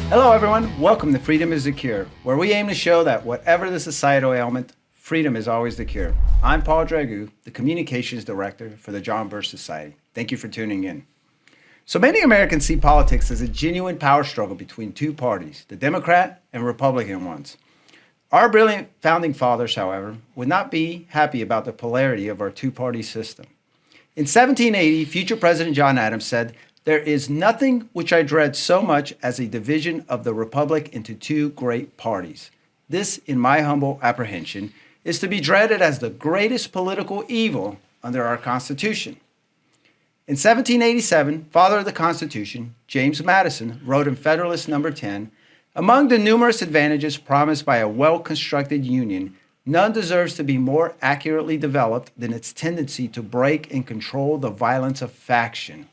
Hello, everyone. Welcome to Freedom is the Cure, where we aim to show that whatever the societal ailment, freedom is always the cure. I'm Paul Dragoo, the Communications Director for the John Birch Society. Thank you for tuning in. So many Americans see politics as a genuine power struggle between two parties, the Democrat and Republican ones. Our brilliant founding fathers, however, would not be happy about the polarity of our two-party system. In 1780, future President John Adams said, "There is nothing which I dread so much as a division of the republic into two great parties. This, in my humble apprehension, is to be dreaded as the greatest political evil under our Constitution." In 1787, father of the Constitution, James Madison, wrote in Federalist No. 10, "Among the numerous advantages promised by a well-constructed union, none deserves to be more accurately developed than its tendency to break and control the violence of faction."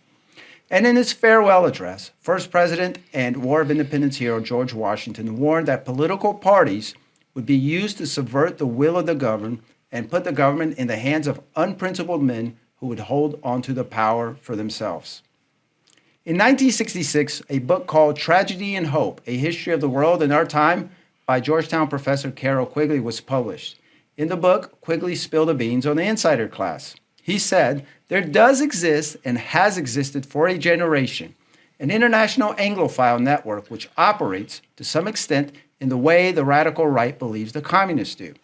And in his farewell address, first president and War of Independence hero George Washington warned that political parties would be used to subvert the will of the governed and put the government in the hands of unprincipled men who would hold onto the power for themselves. In 1966, a book called Tragedy and Hope, A History of the World in Our Time by Georgetown professor Carroll Quigley was published. In the book, Quigley spilled the beans on the insider class. He said, "There does exist and has existed for a generation an international Anglophile network which operates, to some extent, in the way the radical right believes the communists do."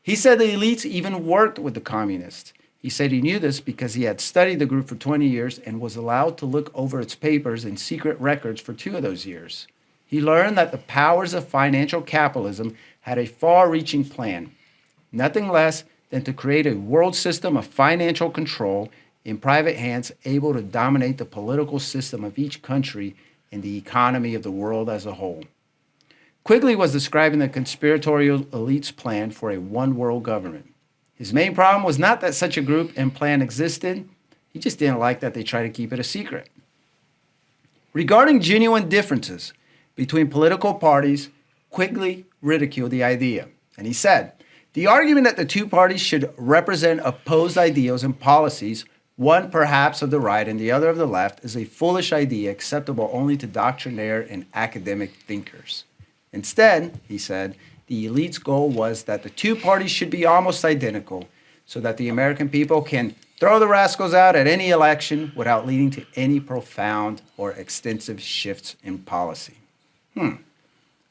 He said the elites even worked with the communists. He said he knew this because he had studied the group for 20 years and was allowed to look over its papers and secret records for 2 of those years. He learned that the powers of financial capitalism had a far-reaching plan, nothing less than to create a world system of financial control in private hands able to dominate the political system of each country and the economy of the world as a whole. Quigley was describing the conspiratorial elite's plan for a one-world government. His main problem was not that such a group and plan existed. He just didn't like that they tried to keep it a secret. Regarding genuine differences between political parties, Quigley ridiculed the idea. And he said, "The argument that the two parties should represent opposed ideals and policies, one perhaps of the right and the other of the left, is a foolish idea acceptable only to doctrinaire and academic thinkers. Instead," he said, "the elite's goal was that the two parties should be almost identical so that the American people can throw the rascals out at any election without leading to any profound or extensive shifts in policy."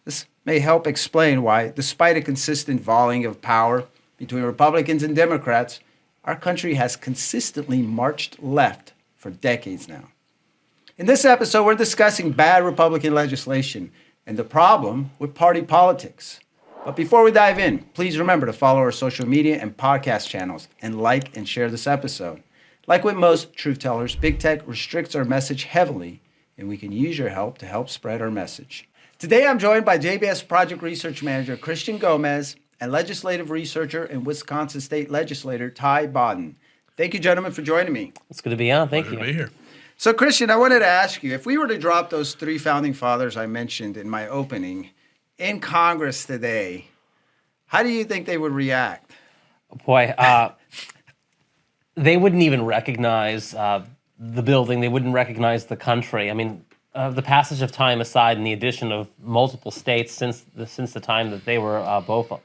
This may help explain why, despite a consistent volleying of power between Republicans and Democrats, our country has consistently marched left for decades now. In this episode, we're discussing bad Republican legislation and the problem with party politics. But before we dive in, please remember to follow our social media and podcast channels and like and share this episode. Like with most truth tellers, big tech restricts our message heavily, and we can use your help to help spread our message. Today, I'm joined by JBS Project Research Manager Christian Gomez and legislative researcher and Wisconsin State Legislator Ty Bodden. Thank you, gentlemen, for joining me. It's good to be on. Thank you. Pleasure to be here. So, Christian, I wanted to ask you, if we were to drop those 3 founding fathers I mentioned in my opening in Congress today, how do you think they would react? Boy, they wouldn't even recognize the building. They wouldn't recognize the country. I mean, the passage of time aside and the addition of multiple states since the time that they were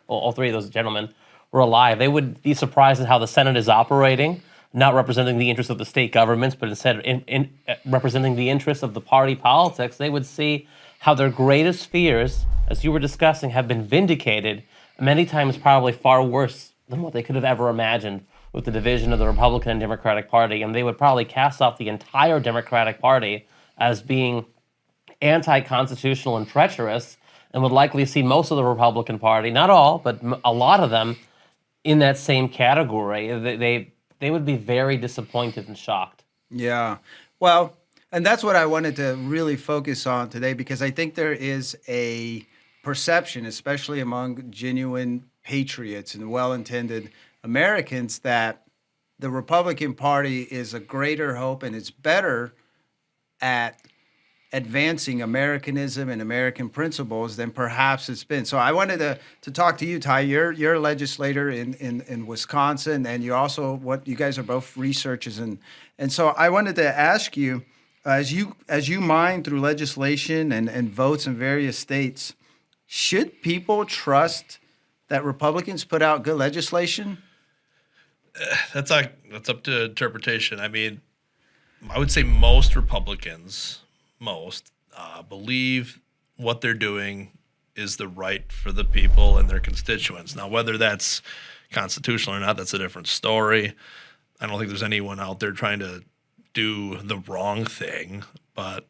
all 3 of those gentlemen were alive, they would be surprised at how the Senate is operating, not representing the interests of the state governments, but instead in representing the interests of the party politics. They would see how their greatest fears, as you were discussing, have been vindicated, many times probably far worse than what they could have ever imagined with the division of the Republican and Democratic Party. And they would probably cast off the entire Democratic Party as being anti-constitutional and treacherous, and would likely see most of the Republican Party, not all, but a lot of them, in that same category. They would be very disappointed and shocked. Yeah. Well, and that's what I wanted to really focus on today, because I think there is a perception, especially among genuine patriots and well-intended Americans, that the Republican Party is a greater hope and it's better at advancing Americanism and American principles than perhaps it's been. So I wanted to talk to you, Ty. You're a legislator in Wisconsin, and you also, you guys are both researchers, and so I wanted to ask you, As you mine through legislation and votes in various states, should people trust that Republicans put out good legislation? That's up to interpretation. I mean, I would say most Republicans, believe what they're doing is the right for the people and their constituents. Now, whether that's constitutional or not, that's a different story. I don't think there's anyone out there trying to do the wrong thing, but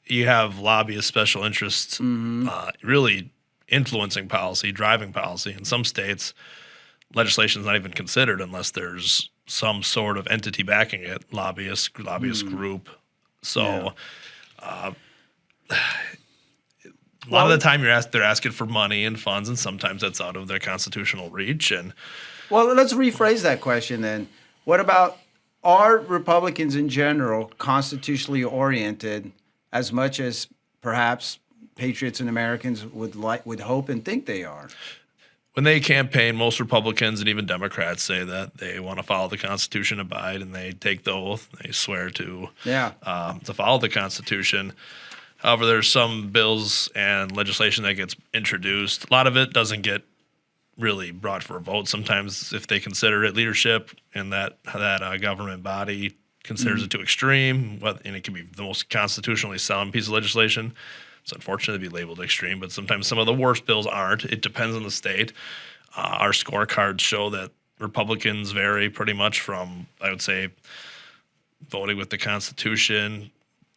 you have lobbyists, special interests, really influencing policy, driving policy. In some states, legislation is not even considered unless there's some sort of entity backing it, lobbyist group. So, a lot of the time they're asking for money and funds, and sometimes that's out of their constitutional reach. And Well, let's rephrase that question then. What about, are Republicans in general constitutionally oriented as much as perhaps patriots and Americans would hope and think they are? when they campaign, most Republicans and even Democrats say that they want to follow the Constitution, abide, and they take the oath. They swear to follow the Constitution. However, there's some bills and legislation that gets introduced. A lot of it doesn't get really brought for a vote. Sometimes, if they consider it leadership and that government body considers it too extreme, and it can be the most constitutionally sound piece of legislation, it's unfortunate to be labeled extreme, but sometimes some of the worst bills aren't. It depends on the state. Our scorecards show that Republicans vary pretty much from, I would say, voting with the Constitution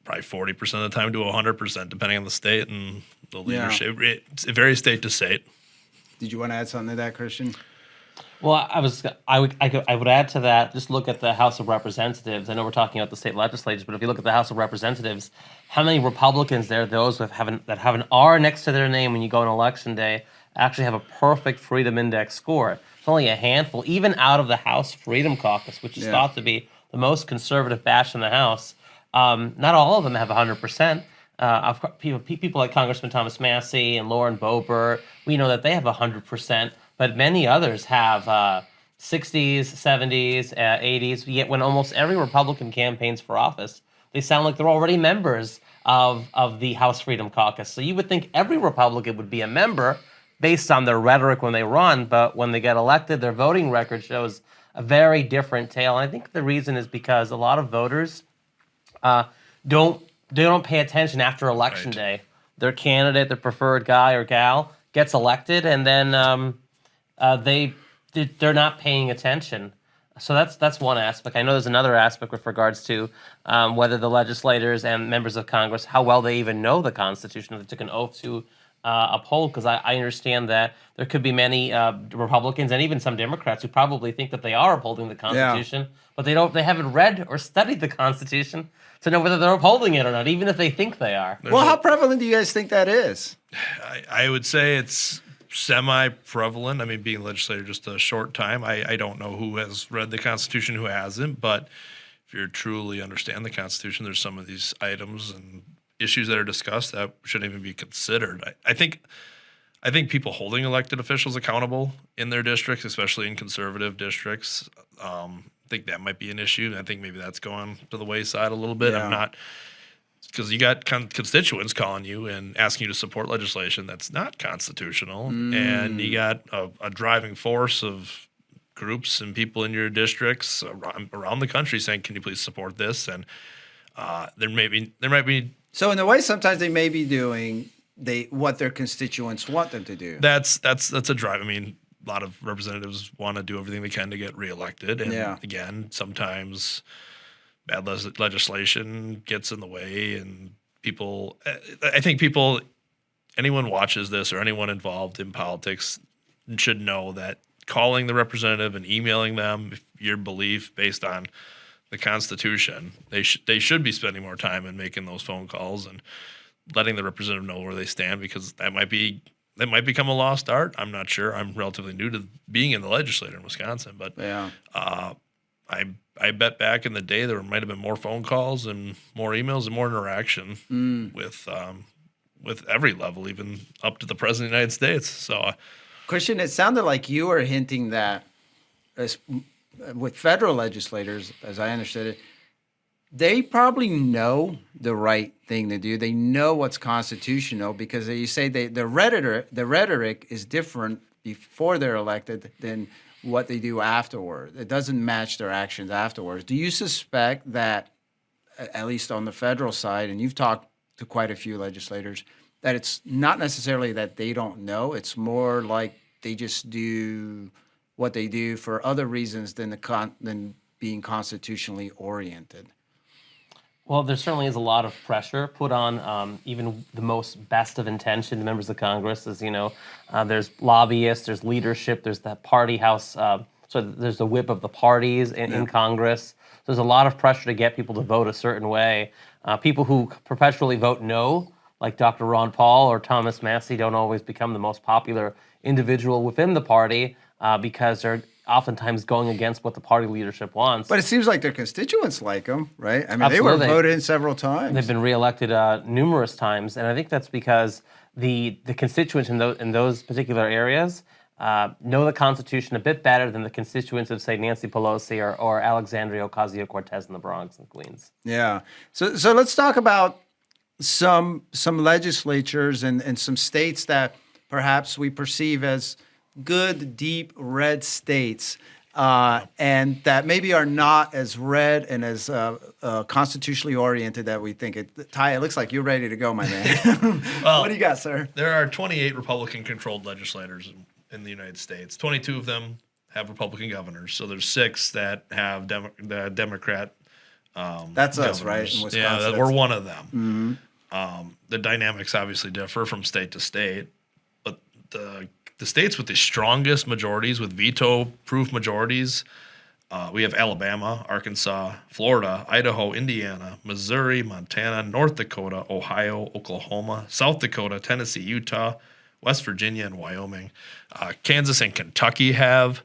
probably 40% of the time to 100%, depending on the state and the leadership. It varies state to state. Did you want to add something to that, Christian? Well, I would add to that. Just look at the House of Representatives. I know we're talking about the state legislatures, but if you look at the House of Representatives, how many Republicans there, those that have an R next to their name when you go on election day, actually have a perfect Freedom Index score? It's only a handful, even out of the House Freedom Caucus, which is thought to be the most conservative batch in the House. Not all of them have 100%. Of course, people like Congressman Thomas Massey and Lauren Boebert, we know that they have 100%. But many others have 60s, 70s, 80s. Yet when almost every Republican campaigns for office, they sound like they're already members of the House Freedom Caucus. So you would think every Republican would be a member based on their rhetoric when they run, but when they get elected, their voting record shows a very different tale. And I think the reason is because a lot of voters don't pay attention after Election Day. Their candidate, their preferred guy or gal, gets elected, and then they're not paying attention. So that's one aspect. I know there's another aspect with regards to whether the legislators and members of Congress, how well they even know the Constitution, if they took an oath to uphold, because I understand that there could be many Republicans and even some Democrats who probably think that they are upholding the Constitution, but they haven't read or studied the Constitution to know whether they're upholding it or not, even if they think they are. How prevalent do you guys think that is? I would say it's semi-prevalent. I mean, being a legislator just a short time, I don't know who has read the Constitution, who hasn't, but if you truly understand the Constitution, there's some of these items and issues that are discussed that shouldn't even be considered. I think people holding elected officials accountable in their districts, especially in conservative districts, I think that might be an issue. I think maybe that's going to the wayside a little bit. I'm not, because you got constituents calling you and asking you to support legislation that's not constitutional, and you got a driving force of groups and people in your districts around the country saying, "Can you please support this?" And there might be. So in a way, sometimes they may be doing what their constituents want them to do. That's a drive. I mean, a lot of representatives want to do everything they can to get reelected, and again, sometimes bad legislation gets in the way, and I think anyone watches this or anyone involved in politics should know that calling the representative and emailing them your belief based on the Constitution, they should be spending more time in making those phone calls and letting the representative know where they stand, because that might become a lost art. I'm not sure. I'm relatively new to being in the legislature in Wisconsin, but I bet back in the day there might have been more phone calls and more emails and more interaction with every level, even up to the President of the United States. So, Christian, it sounded like you were hinting that with federal legislators, as I understood it, they probably know the right thing to do. They know what's constitutional because you say the rhetoric is different before they're elected than what they do afterward. It doesn't match their actions afterwards. Do you suspect that, at least on the federal side, and you've talked to quite a few legislators, that it's not necessarily that they don't know, it's more like they just do what they do for other reasons than being constitutionally oriented? Well, there certainly is a lot of pressure put on even the most best of intentioned members of Congress. As you know, there's lobbyists, there's leadership, there's the party house. So there's the whip of the parties in Congress. There's a lot of pressure to get people to vote a certain way. People who perpetually vote no, like Dr. Ron Paul or Thomas Massie, don't always become the most popular individual within the party because they're oftentimes going against what the party leadership wants. But it seems like their constituents like them, right? I mean, Absolutely. they were voted in several times. They've been reelected numerous times, and I think that's because the constituents in those particular areas know the Constitution a bit better than the constituents of, say, Nancy Pelosi or Alexandria Ocasio-Cortez in the Bronx and Queens. Yeah. So let's talk about some legislatures and some states that perhaps we perceive as good, deep red states, and that maybe are not as red and as constitutionally oriented that we think it. Ty, it looks like you're ready to go, my man. Well, what do you got, sir? There are 28 Republican-controlled legislators in the United States. 22 of them have Republican governors. So there's 6 that have Democrat. That's us, right? In Wisconsin. Yeah, we're one of them. Mm-hmm. The dynamics obviously differ from state to state, but the states with the strongest majorities, with veto-proof majorities, we have Alabama, Arkansas, Florida, Idaho, Indiana, Missouri, Montana, North Dakota, Ohio, Oklahoma, South Dakota, Tennessee, Utah, West Virginia, and Wyoming. Kansas and Kentucky have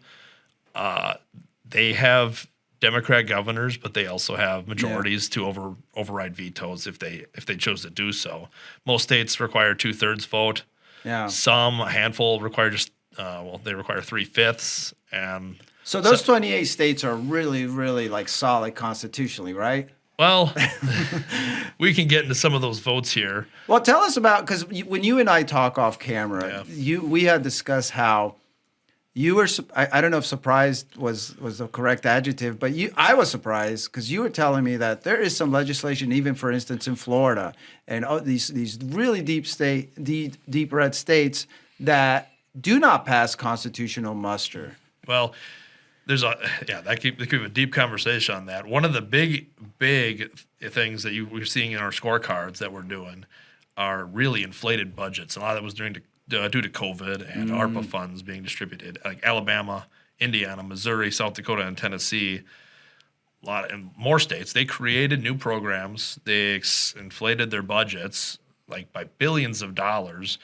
Democrat governors, but they also have majorities to override vetoes if they chose to do so. Most states require 2/3 vote. Yeah. A handful require they require 3/5, and so those 28 states are really, really like solid constitutionally, right? Well, we can get into some of those votes here. Well, tell us about, because when you and I talk off camera, we had discussed how you were. I don't know if surprised was the correct adjective, but I was surprised because you were telling me that there is some legislation, even for instance in Florida and these really deep red states that do not pass constitutional muster. Well, that could be a deep conversation on that. One of the big things that we're seeing in our scorecards that we're doing are really inflated budgets. A lot of that was due to COVID and ARPA funds being distributed. Like Alabama, Indiana, Missouri, South Dakota, and Tennessee, and more states, they created new programs. They inflated their budgets like by billions of dollars.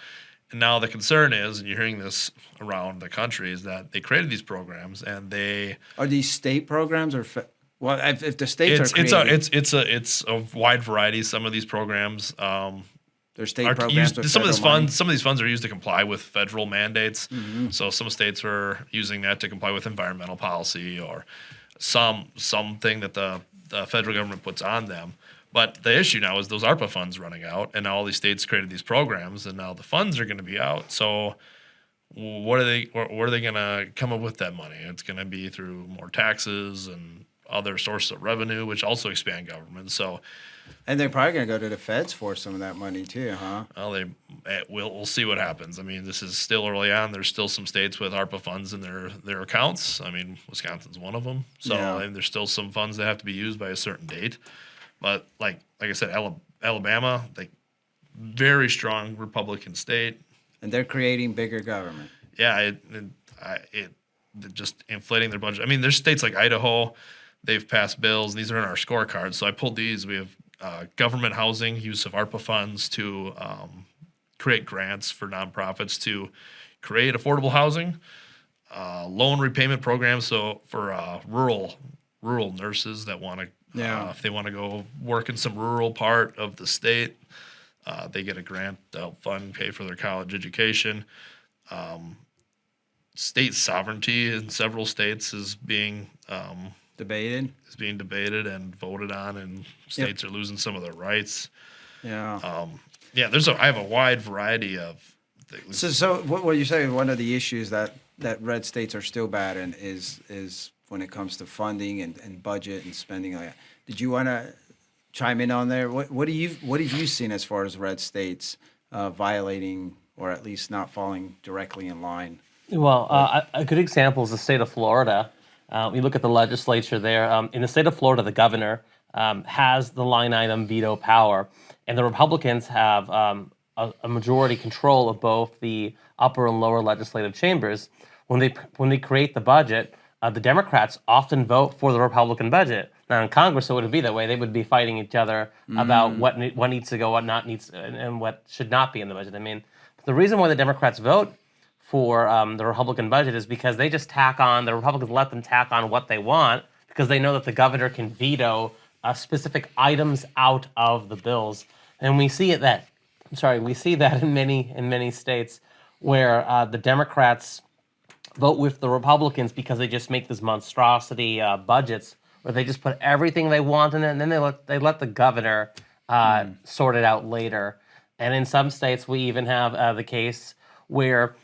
And now the concern is, and you're hearing this around the country, is that they created these programs and they are these state programs or well, if the states are creating, it's a wide variety. Some of these programs. They're state programs. Some of these funds are used to comply with federal mandates. Mm-hmm. So some states are using that to comply with environmental policy or something that the federal government puts on them. But the issue now is those ARPA funds running out, and now all these states created these programs, and now the funds are going to be out. So where are they going to come up with that money? It's going to be through more taxes and other sources of revenue, which also expand government. So. And they're probably going to go to the feds for some of that money too, huh? Well, we'll see what happens. I mean, this is still early on. There's still some states with ARPA funds in their accounts. I mean, Wisconsin's one of them. So there's still some funds that have to be used by a certain date. But like I said, Alabama, like very strong Republican state, and they're creating bigger government. Yeah, it just inflating their budget. I mean, there's states like Idaho. They've passed bills. These are in our scorecards. So I pulled these. We have government housing, use of ARPA funds to create grants for nonprofits to create affordable housing, loan repayment programs. So for rural nurses that want to, if they want to go work in some rural part of the state, they get a grant to help pay for their college education. State sovereignty in several states is being debated. is being debated and voted on, and states are losing some of their rights. Yeah. Yeah, I have a wide variety of things. So what you say? One of the issues that red states are still bad in is when it comes to funding and budget and spending. Like that. Did you want to chime in on there? What have you seen as far as red states violating or at least not falling directly in line? Well, a good example is the state of Florida. We look at the legislature there. In the state of Florida, the governor has the line item veto power, and the Republicans have a majority control of both the upper and lower legislative chambers. When they create the budget, the Democrats often vote for the Republican budget. Now in Congress, it wouldn't be that way. They would be fighting each other about what needs to go, what not needs, and what should not be in the budget. I mean, the reason why the Democrats vote for the Republican budget is because they just the Republicans let them tack on what they want because they know that the governor can veto specific items out of the bills. And we see that in many states where the Democrats vote with the Republicans because they just make these monstrosity budgets where they just put everything they want in it, and then they let the governor sort it out later. And in some states, we even have the case where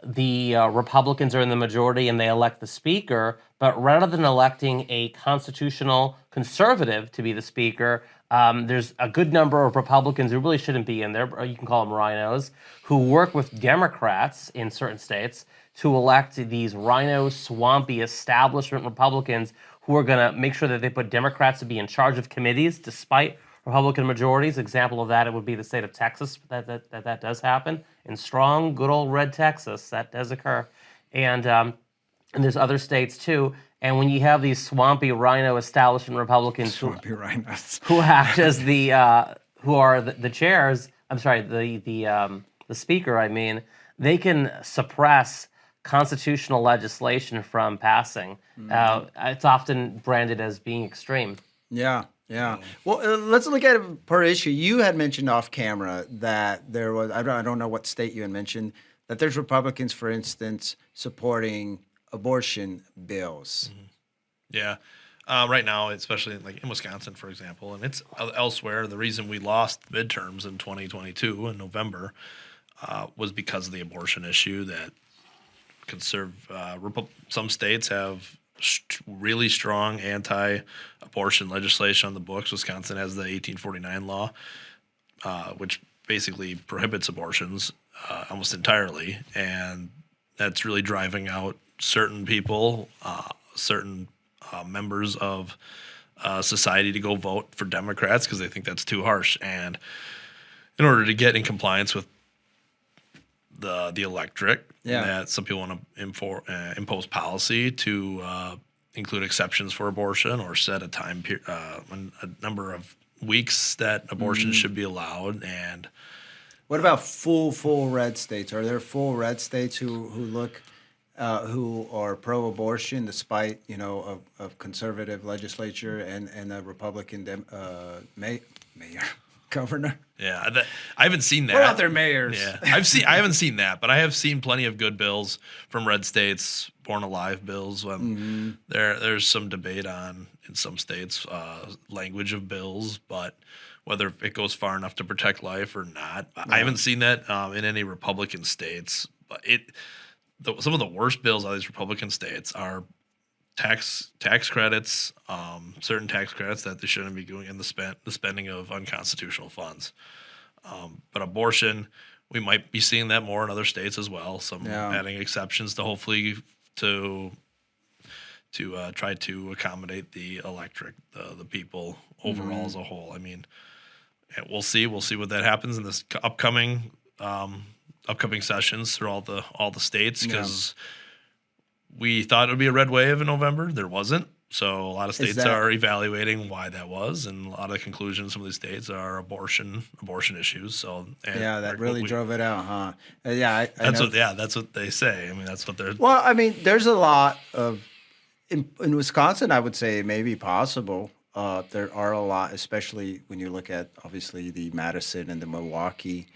the Republicans are in the majority and they elect the speaker, but rather than electing a constitutional conservative to be the speaker, there's a good number of Republicans who really shouldn't be in there, or you can call them rhinos, who work with Democrats in certain states to elect these rhino, swampy establishment Republicans who are going to make sure that they put Democrats to be in charge of committees despite Republican majorities. Example of that, it would be the state of Texas that does happen. In strong, good old red Texas, that does occur. And there's other states too. And when you have these swampy rhino establishment Republicans who act as who are the chairs, I'm sorry, the speaker, I mean, they can suppress constitutional legislation from passing. It's often branded as being extreme. Yeah. Yeah. Well, let's look at it per issue. You had mentioned off camera that there was, I don't know what state you had mentioned, that there's Republicans, for instance, supporting abortion bills. Mm-hmm. Yeah. Right now, especially like in Wisconsin, for example, and it's elsewhere, the reason we lost midterms in 2022 in November was because of the abortion issue that some states have really strong anti-abortion legislation on the books. Wisconsin has the 1849 law, which basically prohibits abortions almost entirely, and that's really driving out certain people, certain members of society to go vote for Democrats because they think that's too harsh. And in order to get in compliance with the electorate, that some people want to impose policy to include exceptions for abortion or set a time period, a number of weeks that abortion should be allowed. And what about full red states? Are there full red states who are pro-abortion despite of conservative legislature and a Republican mayor? Governor. Yeah, I haven't seen that. What about their mayors? Yeah, I haven't seen that, but I have seen plenty of good bills from red states, born alive bills. There's some debate on in some states language of bills, but whether it goes far enough to protect life or not, I haven't seen that in any Republican states. But some of the worst bills out of these Republican states are tax credits, certain tax credits that they shouldn't be doing, in the spending of unconstitutional funds. But abortion, we might be seeing that more in other states as well. Some adding exceptions to hopefully to try to accommodate the electorate, the people overall as a whole. I mean, we'll see what that happens in this upcoming sessions through all the states, because we thought it would be a red wave in November. There wasn't. So a lot of states are evaluating why that was, and a lot of the conclusions in some of these states are abortion issues. So that really drove it out, huh? That's what they say. I mean, that's what they're. Well, I mean, there's a lot of in Wisconsin. I would say it may be possible. There are a lot, especially when you look at obviously the Madison and the Milwaukee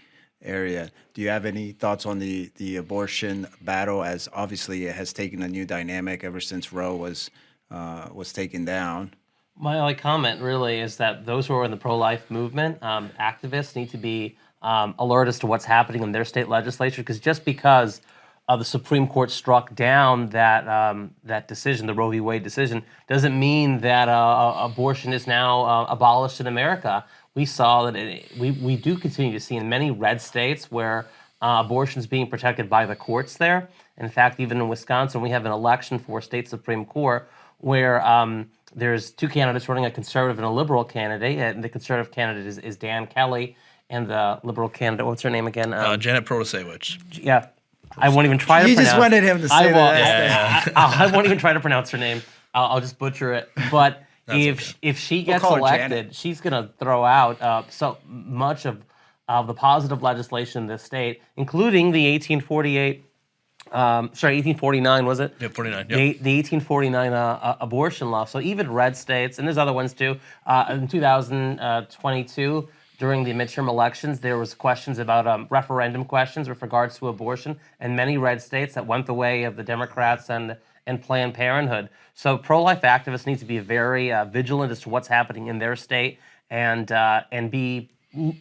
area. Do you have any thoughts on the abortion battle, as obviously it has taken a new dynamic ever since Roe was was taken down. My only comment really is that those who are in the pro-life movement, activists, need to be alert as to what's happening in their state legislature, because just because the Supreme Court struck down that decision, the Roe v. Wade decision, doesn't mean that abortion is now abolished in America. We saw that we do continue to see in many red states where abortion is being protected by the courts there. In fact, even in Wisconsin, we have an election for state Supreme Court where there's two candidates running, a conservative and a liberal candidate. And the conservative candidate is Dan Kelly, and the liberal candidate, what's her name again? Janet Protasewicz. Yeah, I won't even try to pronounce. You just wanted him to say that. I won't even try to pronounce her name. I'll just butcher it. But if she gets elected, she's going to throw out so much of the positive legislation in this state, including the 1848. 1849 was it? Yeah, 49. Yep. The 1849 abortion law. So even red states, and there's other ones too. In 2022, during the midterm elections, there was questions about referendum questions with regards to abortion, and many red states that went the way of the Democrats and Planned Parenthood. So pro-life activists need to be very vigilant as to what's happening in their state, and be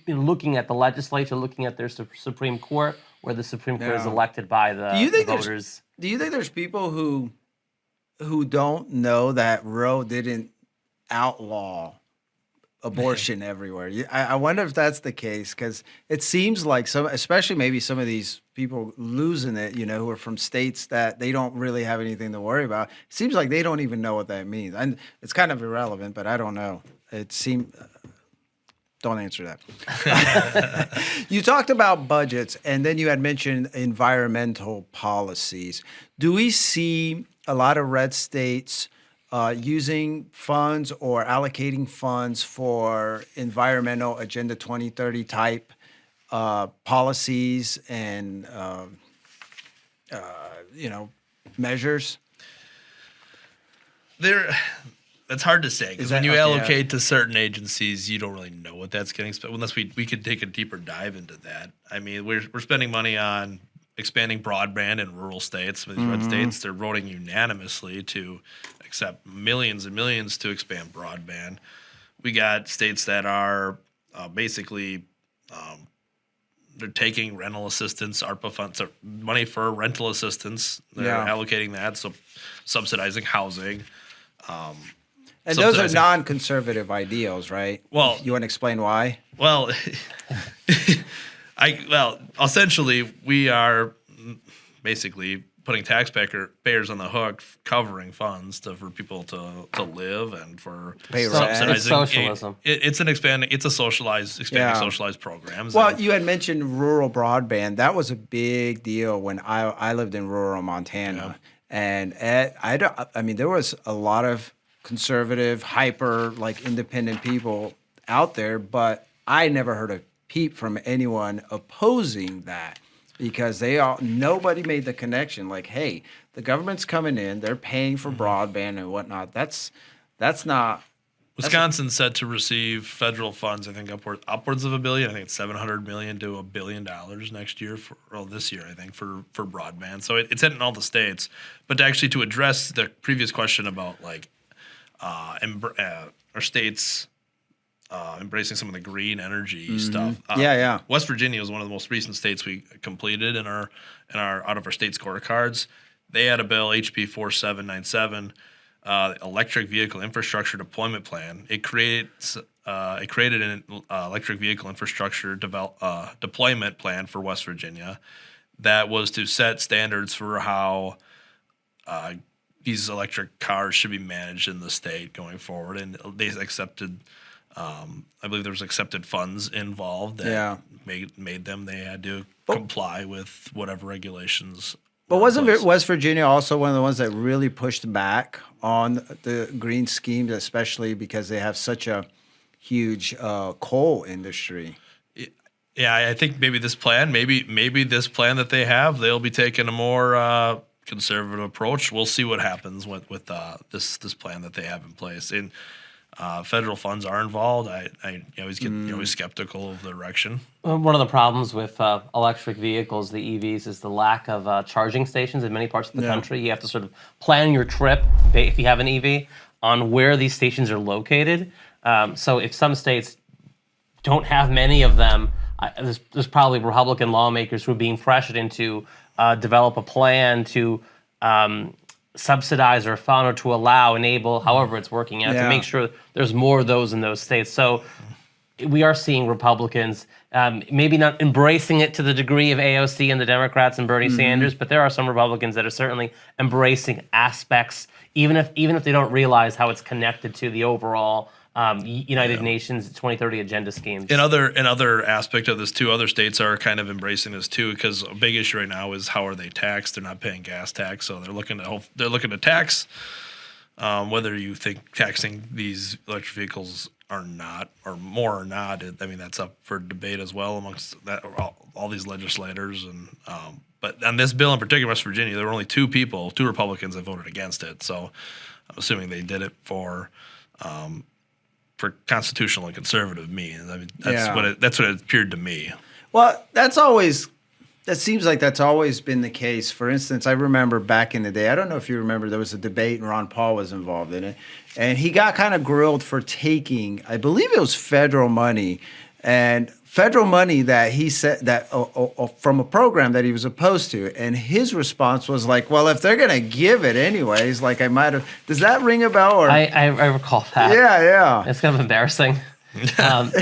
looking at the legislature, looking at their Supreme Court, where the Supreme Court is elected by the voters. Do you think there's people who don't know that Roe didn't outlaw abortion everywhere? I wonder if that's the case, because it seems like especially maybe some of these people losing it, who are from states that they don't really have anything to worry about. It seems like they don't even know what that means. And it's kind of irrelevant, but I don't know. It seems... Don't answer that. You talked about budgets, and then you had mentioned environmental policies. Do we see a lot of red states using funds or allocating funds for environmental Agenda 2030 type policies and measures? That's hard to say, because when you allocate to certain agencies, you don't really know what that's getting spent, unless we could take a deeper dive into that. I mean, we're spending money on expanding broadband in rural states. Some of these red states, they're voting unanimously to accept millions and millions to expand broadband. We got states that are basically they're taking rental assistance, ARPA funds, money for rental assistance. They're allocating that, so subsidizing housing. And those are non-conservative ideals, right? Well, you want to explain why? Well, essentially, we are basically putting taxpayers on the hook, covering funds for people to live and for subsidizing. It's socialism. It's a socialized programs. Well, you had mentioned rural broadband. That was a big deal when I lived in rural Montana, and there was a lot of conservative, hyper, independent people out there, but I never heard a peep from anyone opposing that, because nobody made the connection. Like, hey, the government's coming in, they're paying for broadband and whatnot. That's not. Wisconsin's set to receive federal funds, I think upwards of $1 billion. I think it's $700 million to $1 billion next year, this year, I think, for broadband. So it's hitting all the states. But to address the previous question about our states embracing some of the green energy stuff. West Virginia was one of the most recent states we completed in our out of our state scorecards. They had a bill, HB 4797, electric vehicle infrastructure deployment plan. It created an electric vehicle infrastructure deployment plan for West Virginia that was to set standards for how these electric cars should be managed in the state going forward. And they accepted, I believe there was accepted funds involved that made them, they had to comply with whatever regulations. But wasn't West Virginia also one of the ones that really pushed back on the green schemes, especially because they have such a huge coal industry? Yeah, I think maybe this plan that they have, they'll be taking a more conservative approach. We'll see what happens with this plan that they have in place. And federal funds are involved, I always get always skeptical of the direction. One of the problems with electric vehicles, the EVs, is the lack of charging stations in many parts of the country. You have to sort of plan your trip, if you have an EV, on where these stations are located. So if some states don't have many of them, there's probably Republican lawmakers who are being pressured into develop a plan to subsidize or fund or to enable, however it's working out, to make sure there's more of those in those states. So we are seeing Republicans maybe not embracing it to the degree of AOC and the Democrats and Bernie Sanders, but there are some Republicans that are certainly embracing aspects, even if they don't realize how it's connected to the overall United Nations 2030 agenda schemes. Another aspect of this too, other states are kind of embracing this too, because a big issue right now is how are they taxed? They're not paying gas tax, so they're looking to tax. Whether you think taxing these electric vehicles or not, or more or not, I mean that's up for debate as well amongst all these legislators. And but on this bill in particular, West Virginia, there were only two Republicans that voted against it. So I'm assuming they did it for constitutional and conservative means. I mean, that's what it appeared to me. Well, that seems like that's always been the case. For instance, I remember back in the day, I don't know if you remember, there was a debate and Ron Paul was involved in it. And he got kind of grilled for taking, I believe it was federal money, that he said that from a program that he was opposed to. And his response was like, well, if they're going to give it anyways, like I might have, does that ring a bell? Or I recall that. Yeah. It's kind of embarrassing.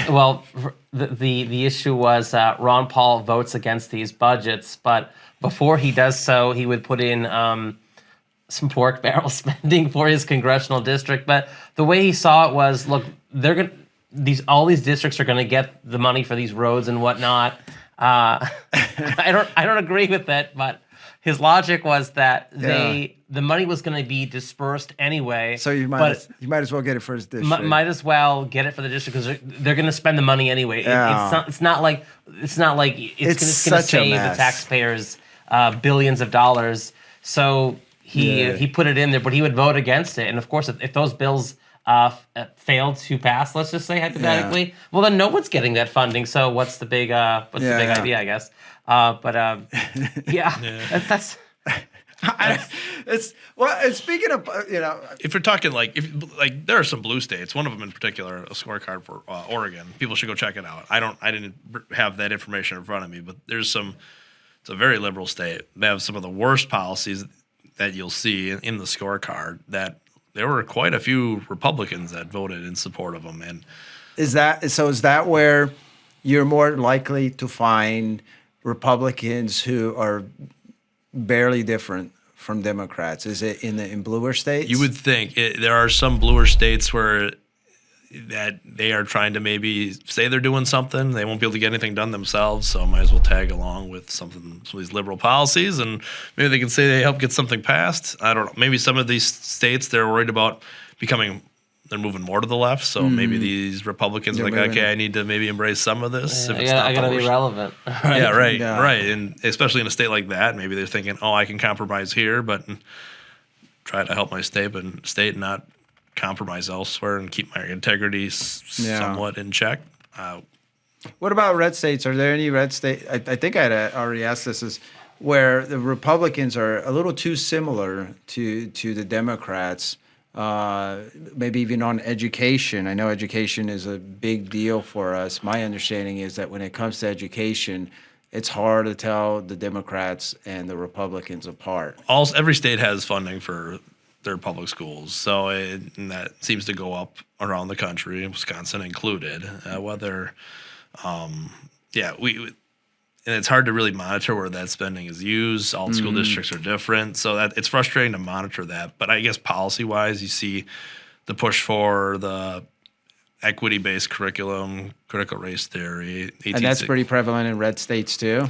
Well, the issue was Ron Paul votes against these budgets, but before he does so, he would put in some pork barrel spending for his congressional district. But the way he saw it was, look, all these districts are going to get the money for these roads and whatnot. I don't agree with that, but his logic was that the money was going to be dispersed anyway. So you might as well get it for his district. Might as well get it for the district because they're going to spend the money anyway. It's not like it's going to save the taxpayers billions of dollars. So he put it in there, but he would vote against it. And of course, if those bills failed to pass, let's just say hypothetically, well then no one's getting that funding. So what's the big idea, I guess? That's. And speaking of, if you're talking if there are some blue states, one of them in particular, a scorecard for Oregon. People should go check it out. I didn't have that information in front of me, but it's a very liberal state. They have some of the worst policies that you'll see in the scorecard. That there were quite a few Republicans that voted in support of them. And is that where you're more likely to find Republicans who are barely different from Democrats? Is it in bluer states? You would think there are some bluer states where that they are trying to maybe say they're doing something. They won't be able to get anything done themselves, so might as well tag along with some of these liberal policies, and maybe they can say they help get something passed. I don't know. Maybe some of these states they're worried about they're moving more to the left, so maybe these Republicans are like, okay, I need to maybe embrace some of this. I got to be relevant. Right? Yeah, right. And especially in a state like that, maybe they're thinking, I can compromise here, but try to help my state and not compromise elsewhere and keep my integrity somewhat in check. What about red states? Are there any red states? I think I had already asked this, is where the Republicans are a little too similar to the Democrats, maybe even on education. I know education is a big deal for us. My understanding is that when it comes to education, it's hard to tell the Democrats and the Republicans apart. Every state has funding for their public schools, so and that seems to go up around the country, Wisconsin included. And it's hard to really monitor where that spending is used. All school districts are different, so that it's frustrating to monitor that. But I guess policy-wise, you see the push for the equity-based curriculum, critical race theory, and that's pretty prevalent in red states too.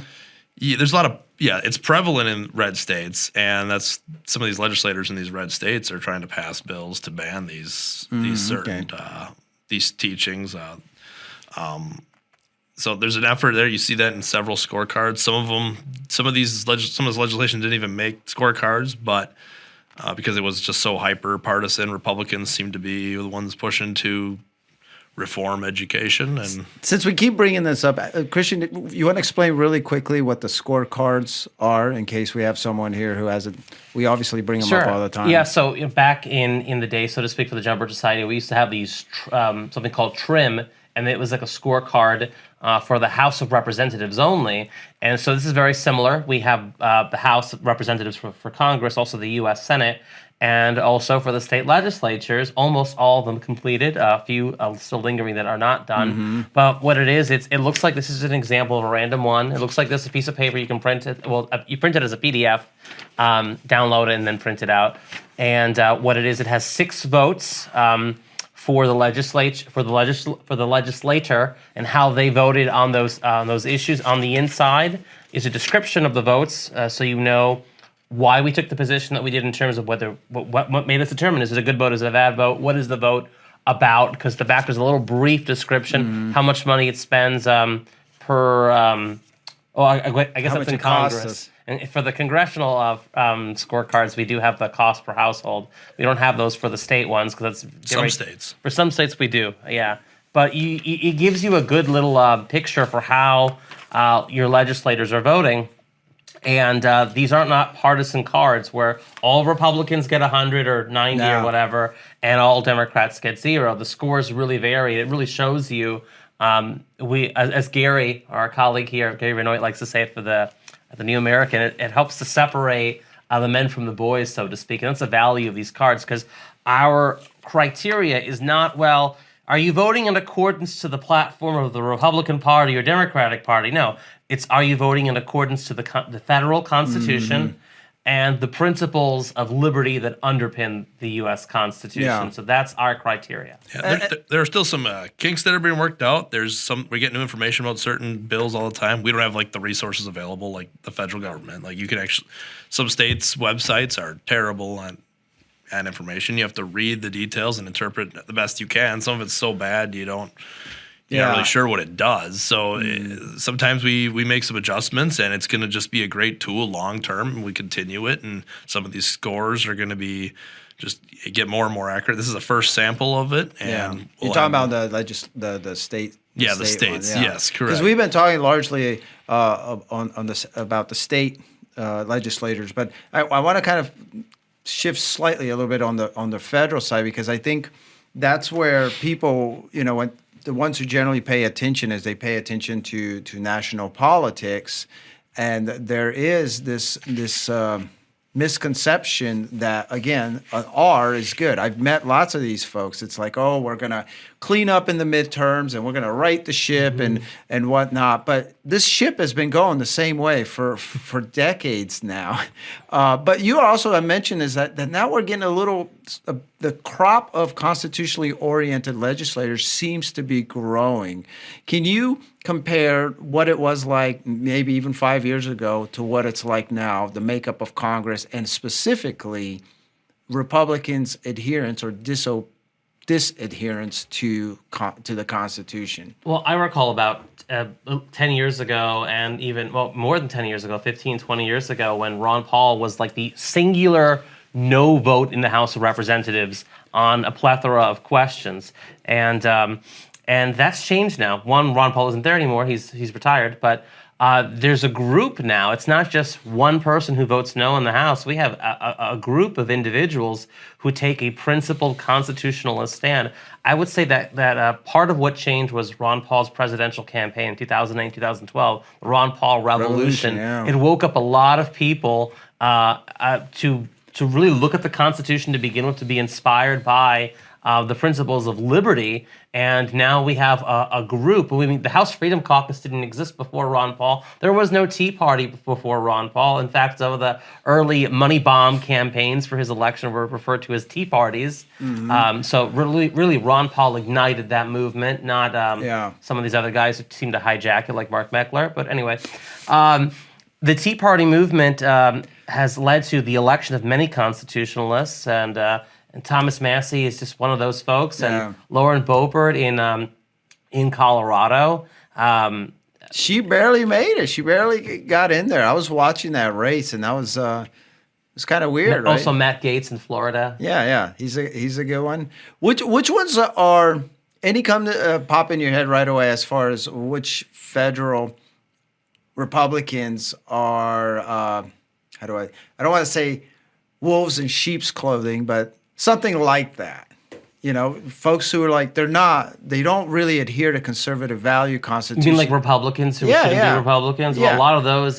Yeah, there's a lot of it's prevalent in red states, and that's some of these legislators in these red states are trying to pass bills to ban these certain these teachings. So there's an effort there. You see that in several scorecards. Some of this legislation didn't even make scorecards, but because it was just so hyper partisan. Republicans seemed to be the ones pushing to reform education. And since we keep bringing this up, Christian, you want to explain really quickly what the scorecards are in case we have someone here who hasn't? We obviously bring them up all the time. Yeah, so back in the day, so to speak, for the John Birch Society, we used to have these something called TRIM, and it was like a scorecard for the House of Representatives only. And so this is very similar. We have the House of Representatives for Congress, also the U.S. Senate, and also for the state legislatures. Almost all of them completed. A few still lingering that are not done. But what it is, it looks like this is an example of a random one. It looks like this is a piece of paper. You can print it. Well, you print it as a PDF, download it, and then print it out. And what it is, it has 6 votes. For the legislator and how they voted on those issues. On the inside is a description of the votes, so you know why we took the position that we did in terms of whether what made us determine is it a good vote, is it a bad vote, what is the vote about? Because the back is a little brief description, how much money it spends per. I guess that's in Congress. And for the congressional scorecards, we do have the cost per household. We don't have those for the state ones because that's some states. For some states, we do, yeah. But it gives you a good little picture for how your legislators are voting. And these aren't not partisan cards where all Republicans get 100 or 90 or whatever, and all Democrats get 0. The scores really vary. It really shows you. As Gary, our colleague here, Gary Renoit likes to say for the New American, it helps to separate the men from the boys, so to speak. And that's the value of these cards, because our criteria is not, well, are you voting in accordance to the platform of the Republican Party or Democratic Party? No, it's are you voting in accordance to the federal Constitution and the principles of liberty that underpin the U.S. Constitution. Yeah. So that's our criteria. Yeah, there are still some kinks that are being worked out. We get new information about certain bills all the time. We don't have like the resources available like the federal government. Like you can actually, some states' websites are terrible on information. You have to read the details and interpret the best you can. Some of it's so bad you're not really sure what it does. So sometimes we make some adjustments, and it's going to just be a great tool long term, and we continue it. And some of these scores are going to be just get more and more accurate. This is the first sample of it. And you're talking about the state. The states. One, yes, correct. Because we've been talking largely on this about the state legislators, but I want to kind of shift slightly a little bit on the federal side, because I think that's where people, when the ones who generally pay attention is they pay attention to national politics, and there is this misconception that, again, R is good. I've met lots of these folks. It's like, oh, we're going to clean up in the midterms and we're going to right the ship and whatnot. But this ship has been going the same way for decades now. But you also mentioned is that now we're getting a little, the crop of constitutionally oriented legislators seems to be growing. Can you compare what it was like maybe even 5 years ago to what it's like now, the makeup of Congress, and specifically Republicans' adherence or disadherence to the Constitution? Well, I recall about 10 years ago, and even, more than 10 years ago, 15, 20 years ago, when Ron Paul was like the singular no vote in the House of Representatives on a plethora of questions. And that's changed now. One, Ron Paul isn't there anymore. He's retired. But there's a group now. It's not just one person who votes no in the House. We have a group of individuals who take a principled constitutionalist stand. I would say that part of what changed was Ron Paul's presidential campaign in 2008, 2012, the Ron Paul Revolution. It woke up a lot of people to really look at the Constitution to begin with, to be inspired by the principles of liberty. And now we have a group. I mean, the House Freedom Caucus didn't exist before Ron Paul. There was no Tea Party before Ron Paul. In fact, some of the early money bomb campaigns for his election were referred to as Tea Parties. So really, Ron Paul ignited that movement, not some of these other guys who seem to hijack it, like Mark Meckler. But anyway, the Tea Party movement has led to the election of many constitutionalists, and Thomas Massie is just one of those folks, and Lauren Boebert in Colorado. She barely made it. She barely got in there. I was watching that race, and that was It's kind of weird, right? Also, Matt Gaetz in Florida. Yeah. He's a good one. Which ones are any come to pop in your head right away as far as which federal Republicans are? I don't want to say wolves in sheep's clothing, but something like that. You know, folks who are like they don't really adhere to conservative value constitution. You mean like Republicans who shouldn't be Republicans? Well, a lot of those,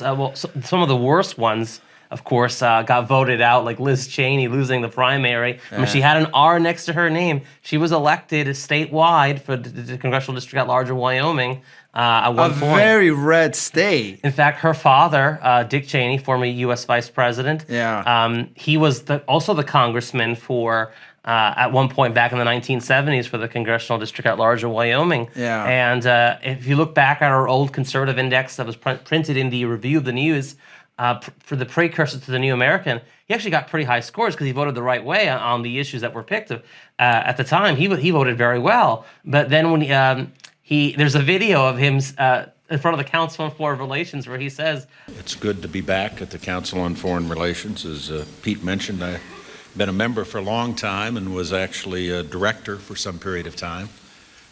some of the worst ones, of course, got voted out, like Liz Cheney losing the primary. I mean, she had an R next to her name. She was elected statewide for the congressional district at large of Wyoming at one point. A very red state. In fact, her father, Dick Cheney, former U.S. vice president, he was also the congressman for... at one point back in the 1970s for the congressional district at large of Wyoming. Yeah. And if you look back at our old conservative index that was printed in the Review of the News for the precursor to the New American, he actually got pretty high scores because he voted the right way on the issues that were picked. At the time, he voted very well. But then when there's a video of him in front of the Council on Foreign Relations where he says, "It's good to be back at the Council on Foreign Relations." As Pete mentioned, I've been a member for a long time and was actually a director for some period of time.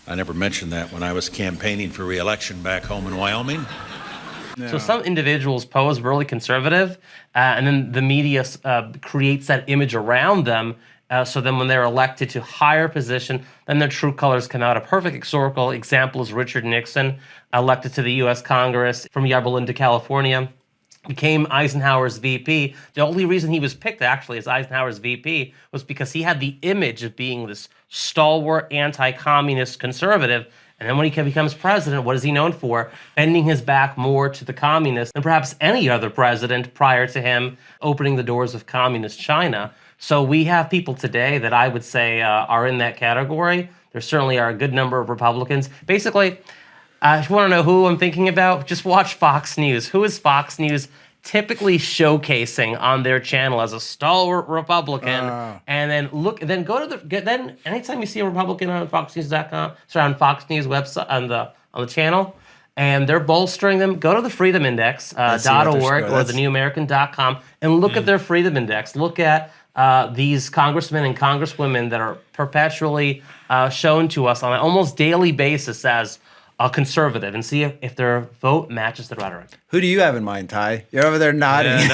I never mentioned that when I was campaigning for re-election back home in Wyoming. Yeah. So some individuals pose really conservative, and then the media creates that image around them. So then when they're elected to higher position, then their true colors come out. A perfect historical example is Richard Nixon, elected to the U.S. Congress from Yuba Linda, California. Became Eisenhower's VP. The only reason he was picked actually as Eisenhower's VP was because he had the image of being this stalwart anti-communist conservative. And then when he becomes president, what is he known for? Bending his back more to the communists than perhaps any other president prior to him opening the doors of communist China. So we have people today that I would say are in that category. There certainly are a good number of Republicans. Basically, if you want to know who I'm thinking about, just watch Fox News. Who is Fox News typically showcasing on their channel as a stalwart Republican? And then go to then anytime you see a Republican on FoxNews.com, on Fox News website on the channel, and they're bolstering them, go to the Freedom Index .org or thenewamerican.com and look at their Freedom Index. Look at these congressmen and congresswomen that are perpetually shown to us on an almost daily basis as a conservative, and see if their vote matches the rhetoric. Who do you have in mind, Ty? You're over there nodding. Yeah,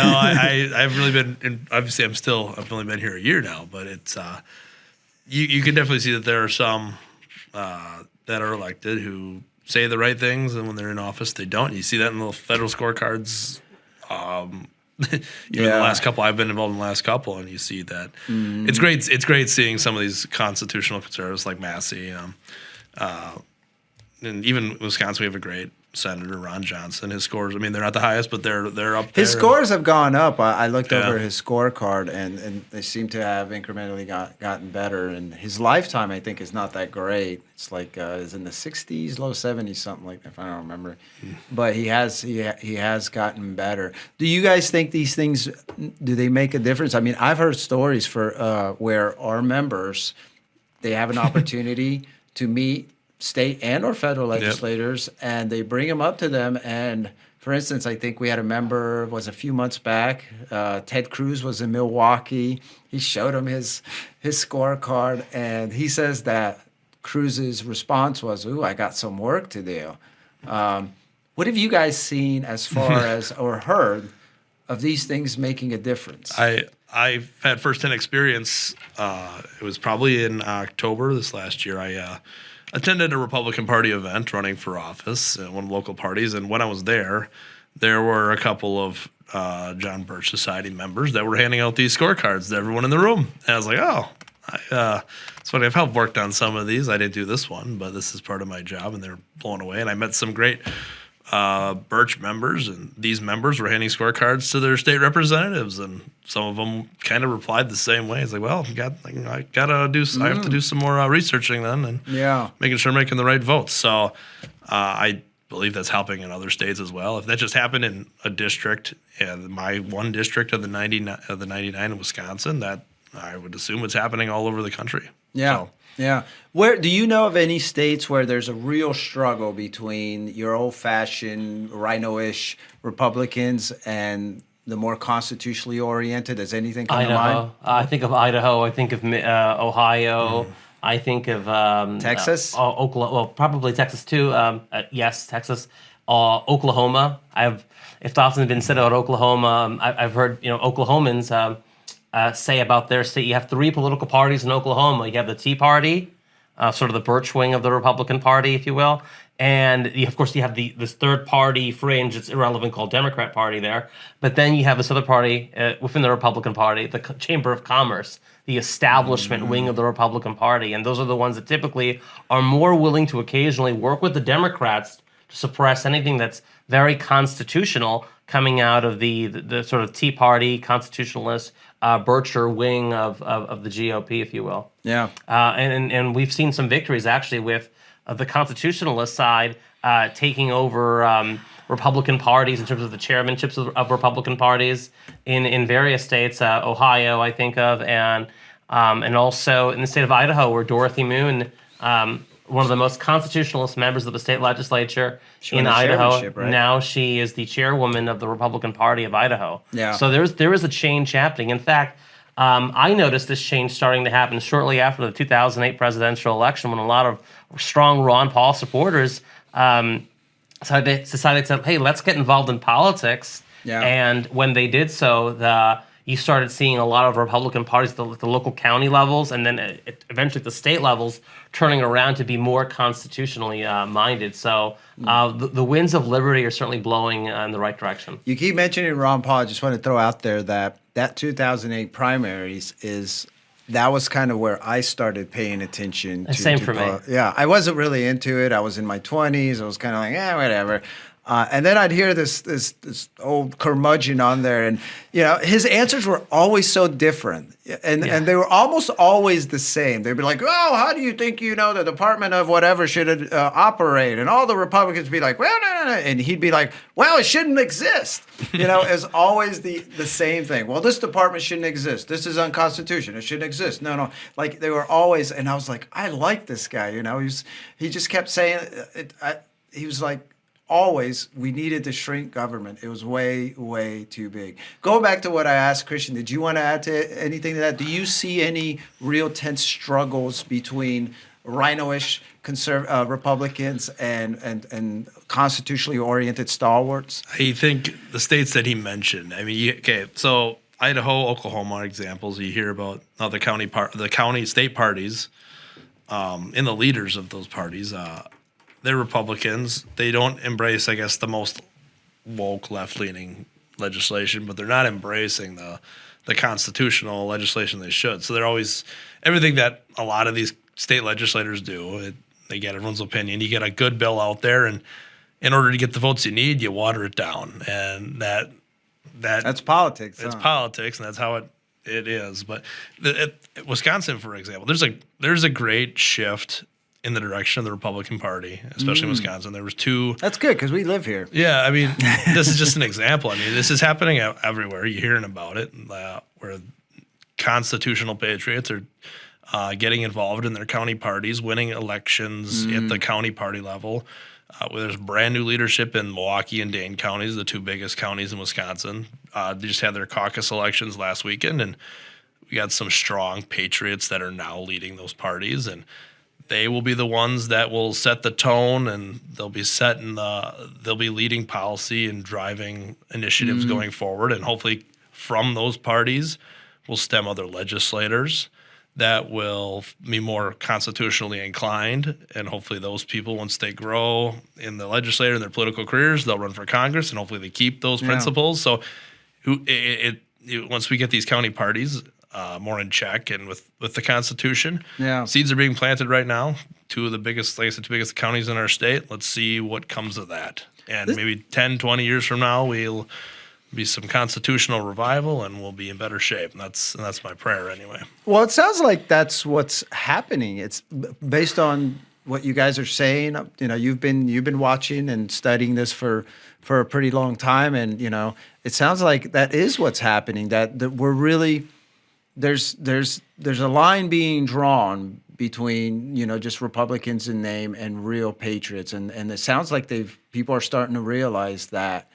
no, I've really been. Obviously, I've only been here a year now, but it's you can definitely see that there are some that are elected who say the right things, and when they're in office, they don't. You see that in the federal scorecards. Even the last couple, I've been involved in the last couple, and you see that it's great. It's great seeing some of these constitutional conservatives like Massey. And even Wisconsin, we have a great senator, Ron Johnson. His scores, I mean, they're not the highest, but they're up there. His scores have gone up. I looked over his scorecard, and they seem to have incrementally gotten better. And his lifetime, I think, is not that great. It's like is in the 60s, low 70s, something like that, if I don't remember. But he has gotten better. Do you guys think these things, do they make a difference? I mean, I've heard stories for where our members, they have an opportunity to meet state and or federal legislators, and they bring them up to them. And for instance, I think we had a member, was a few months back, Ted Cruz was in Milwaukee. He showed him his scorecard, and he says that Cruz's response was, "Ooh, I got some work to do." What have you guys seen as far as or heard of these things making a difference? I've had firsthand experience. It was probably in October this last year. I attended a Republican Party event running for office at one of the local parties, and when I was there were a couple of John Birch Society members that were handing out these scorecards to everyone in the room. And I was like, it's funny, I've helped worked on some of these. I didn't do this one, but this is part of my job, and they're blown away. And I met some great Birch members, and these members were handing scorecards to their state representatives, and some of them kind of replied the same way. It's like, well, I have to do some more researching then, and making sure I'm making the right votes. So I believe that's helping in other states as well. If that just happened in a district, my one district of the 99 in Wisconsin, that I would assume it's happening all over the country. Yeah. Yeah. Where do you know of any states where there's a real struggle between your old-fashioned rhino-ish Republicans and the more constitutionally oriented? Does anything come to mind? Idaho. I think of Idaho. I think of Ohio. I think of Texas? Oklahoma. Well, probably Texas too. Yes, Texas. Oklahoma. It's often been said about Oklahoma. I've heard Oklahomans say about their state. You have 3 political parties in Oklahoma. You have the Tea Party, sort of the Birch wing of the Republican Party, if you will. And of course, you have this third party fringe, it's irrelevant, called Democrat Party there. But then you have this other party within the Republican Party, the Chamber of Commerce, the establishment wing of the Republican Party. And those are the ones that typically are more willing to occasionally work with the Democrats to suppress anything that's very constitutional coming out of the sort of Tea Party, constitutionalist, Bircher wing of the GOP, if you will. Yeah. And we've seen some victories actually with the constitutionalist side taking over Republican parties in terms of the chairmanships of Republican parties in various states, Ohio, I think of, and also in the state of Idaho, where Dorothy Moon, one of the most constitutionalist members of the state legislature in Idaho, right? Now she is the chairwoman of the Republican Party of Idaho. Yeah. So there is a change happening. In fact, I noticed this change starting to happen shortly after the 2008 presidential election, when a lot of strong Ron Paul supporters decided to, hey, let's get involved in politics. Yeah. And when they did so, you started seeing a lot of Republican parties at the local county levels, and then eventually at the state levels, turning around to be more constitutionally minded. So the winds of liberty are certainly blowing in the right direction. You keep mentioning Ron Paul. I just want to throw out there that 2008 primaries that was kind of where I started paying attention to. Same for me. Yeah, I wasn't really into it. I was in my 20s. I was kind of like, whatever. And then I'd hear this old curmudgeon on there, and his answers were always so different, and they were almost always the same. They'd be like, "Oh, how do you think the Department of whatever should operate?" And all the Republicans would be like, "Well, no," and he'd be like, "Well, it shouldn't exist." It's always the same thing. Well, this department shouldn't exist. This is unconstitutional. It shouldn't exist. No. Like they were always, and I was like, I like this guy. He just kept saying it. He was like, always, we needed to shrink government. It was way, way too big. Going back to what I asked Christian, did you want to add to anything to that? Do you see any real tense struggles between rhino-ish Republicans and constitutionally oriented stalwarts? I think the states that he mentioned, so Idaho, Oklahoma are examples. You hear about how the county state parties and the leaders of those parties, they're Republicans. They don't embrace, I guess, the most woke left-leaning legislation, but they're not embracing the constitutional legislation they should. So they're always everything that a lot of these state legislators do. They get everyone's opinion. You get a good bill out there, and in order to get the votes you need, you water it down, and that's politics. It's politics, and that's how it is. But Wisconsin, for example, there's a great shift in the direction of the Republican Party, especially in Wisconsin. There was 2. That's good because we live here. Yeah, this is just an example. This is happening everywhere. You're hearing about it, where constitutional patriots are getting involved in their county parties, winning elections at the county party level. There's brand new leadership in Milwaukee and Dane counties, the 2 biggest counties in Wisconsin. They just had their caucus elections last weekend, and we got some strong patriots that are now leading those parties, and they will be the ones that will set the tone, and they'll be leading policy and driving initiatives going forward. And hopefully from those parties will stem other legislators that will be more constitutionally inclined. And hopefully those people, once they grow in the legislature and their political careers, they'll run for Congress, and hopefully they keep those principles. So once we get these county parties more in check and with the Constitution. Yeah. Seeds are being planted right now. 2 of the biggest, like I said, 2 biggest counties in our state. Let's see what comes of that. And maybe 10, 20 years from now, we'll be some constitutional revival, and we'll be in better shape. And that's my prayer anyway. Well, it sounds like that's what's happening. It's based on what you guys are saying. You've been watching and studying this for a pretty long time, and it sounds like that is what's happening. That we're really there's a line being drawn between just Republicans in name and real patriots, and it sounds like people are starting to realize that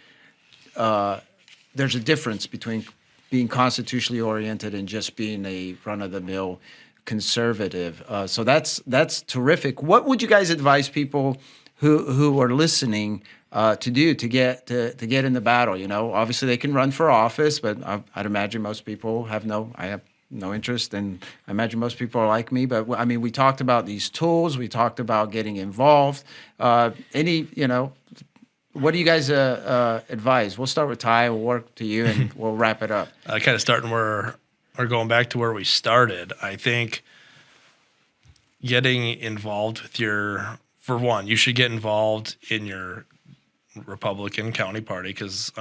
there's a difference between being constitutionally oriented and just being a run-of-the-mill conservative. So that's terrific. What would you guys advise people who are listening to do to get in the battle? You know, obviously they can run for office, but I'd imagine most people I have no interest, and I imagine most people are like me. But I mean, we talked about these tools. We talked about getting involved. What do you guys advise? We'll start with Ty. We'll work to you, and we'll wrap it up. Kind of starting or going back to where we started. I think getting involved with for one, you should get involved in your Republican county party, because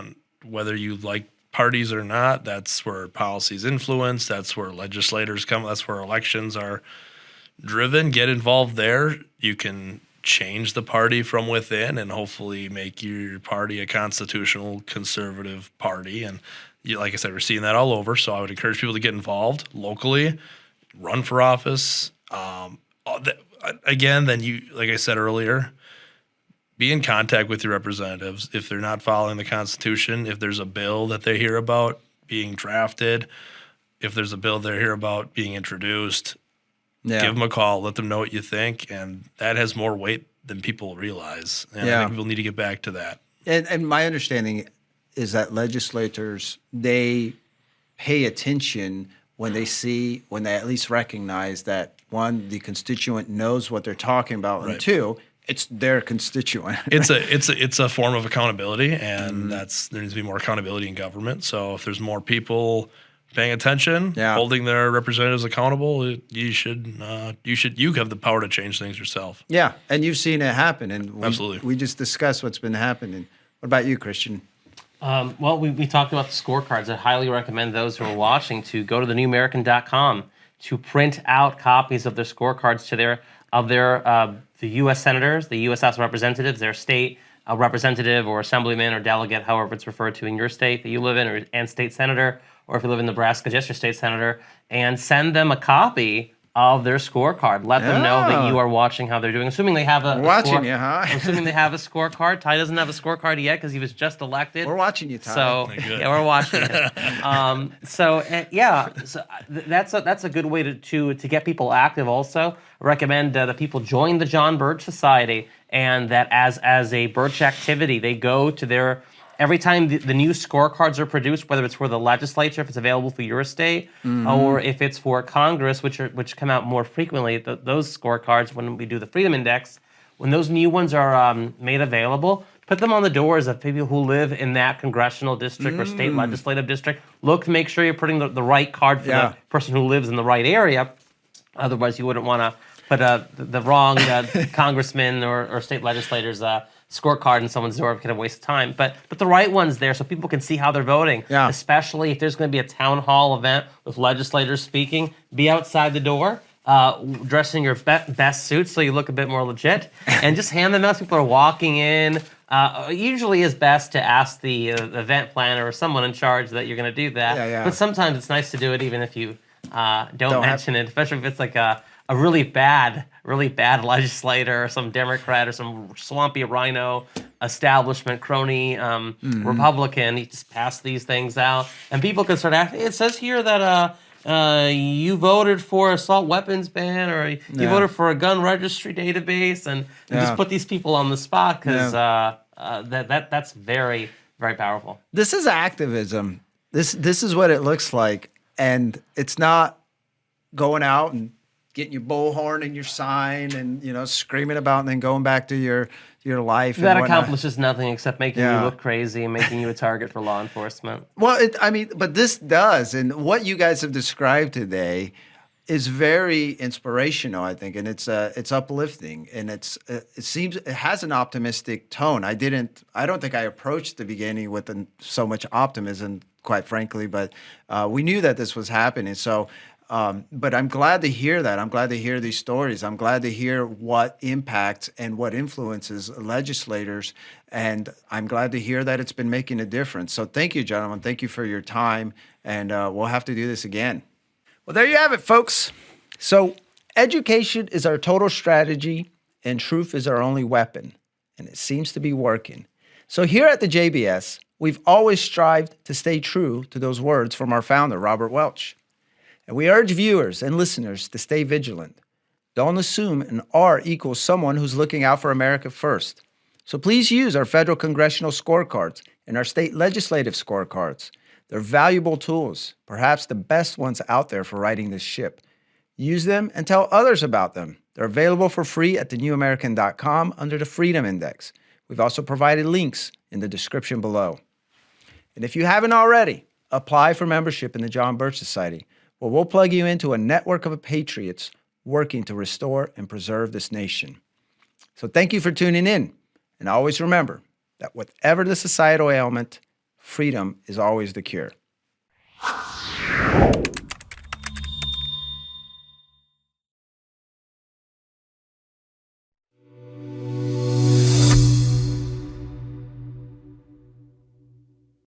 whether you like parties or not, that's where policies influence. That's where legislators come. That's where elections are driven. Get involved there. You can change the party from within and hopefully make your party a constitutional conservative party. And like I said, we're seeing that all over. So I would encourage people to get involved locally, run for office. Again, then like I said earlier, be in contact with your representatives. If they're not following the Constitution, if there's a bill that they hear about being drafted, if there's a bill they hear about being introduced, give them a call, let them know what you think, and that has more weight than people realize. And I think people need to get back to that. And my understanding is that legislators, they pay attention when they at least recognize that, one, the constituent knows what they're talking about, and two, it's their constituent. It's a form of accountability, and there needs to be more accountability in government. So if there's more people paying attention, holding their representatives accountable, you have the power to change things yourself. Yeah, and you've seen it happen, and absolutely. We just discussed what's been happening. What about you, Christian? Well, we talked about the scorecards. I highly recommend those who are watching to go to thenewamerican.com to print out copies of their scorecards the U.S. senators, the U.S. House of Representatives, their state representative or assemblyman or delegate, however it's referred to in your state that you live in, and state senator, or if you live in Nebraska, just your state senator, and send them a copy of their scorecard. Let them know that you are watching how they're doing. Assuming they have assuming they have a scorecard. Ty doesn't have a scorecard yet because he was just elected. We're watching you, Ty. So we're watching you. So that's a good way to get people active. Also, I recommend that people join the John Birch Society, and that as a Birch activity, they go to their. Every time the new scorecards are produced, whether it's for the legislature, if it's available for your state, or if it's for Congress, which come out more frequently, those scorecards, when we do the Freedom Index, when those new ones are made available, put them on the doors of people who live in that congressional district or state legislative district. Look to make sure you're putting the right card for the person who lives in the right area. Otherwise, you wouldn't want to put the wrong congressman or state legislators' scorecard in someone's door, kind of waste of time. But the right one's there so people can see how they're voting. Yeah. Especially if there's going to be a town hall event with legislators speaking, be outside the door, dressing your best suit so you look a bit more legit, and just hand them out. People are walking in. Usually it's best to ask the event planner or someone in charge that you're going to do that. But sometimes it's nice to do it even if you don't mention it, especially if it's like a really bad legislator or some Democrat or some swampy rhino establishment crony Republican. You just pass these things out, and people can start asking. It says here that you voted for assault weapons ban, or you voted for a gun registry database, and just put these people on the spot because that's very, very powerful. This is activism. This is what it looks like, and it's not going out and getting your bullhorn and your sign and screaming about and then going back to your life. That accomplishes nothing except making you look crazy and making you a target for law enforcement. Well, but this does, and what you guys have described today is very inspirational, I think, and it's uplifting, and it has an optimistic tone. I don't think I approached the beginning with so much optimism, quite frankly, but we knew that this was happening. So. But I'm glad to hear that. I'm glad to hear these stories. I'm glad to hear what impacts and what influences legislators. And I'm glad to hear that it's been making a difference. So thank you, gentlemen. Thank you for your time. And we'll have to do this again. Well, there you have it, folks. So education is our total strategy and truth is our only weapon. And it seems to be working. So here at the JBS, we've always strived to stay true to those words from our founder, Robert Welch. And we urge viewers and listeners to stay vigilant. Don't assume an R equals someone who's looking out for America first. So please use our federal congressional scorecards and our state legislative scorecards. They're valuable tools, perhaps the best ones out there for righting this ship. Use them and tell others about them. They're available for free at thenewamerican.com under the Freedom Index. We've also provided links in the description below. And if you haven't already, apply for membership in the John Birch Society, where we'll plug you into a network of patriots working to restore and preserve this nation. So thank you for tuning in. And always remember that whatever the societal ailment, freedom is always the cure.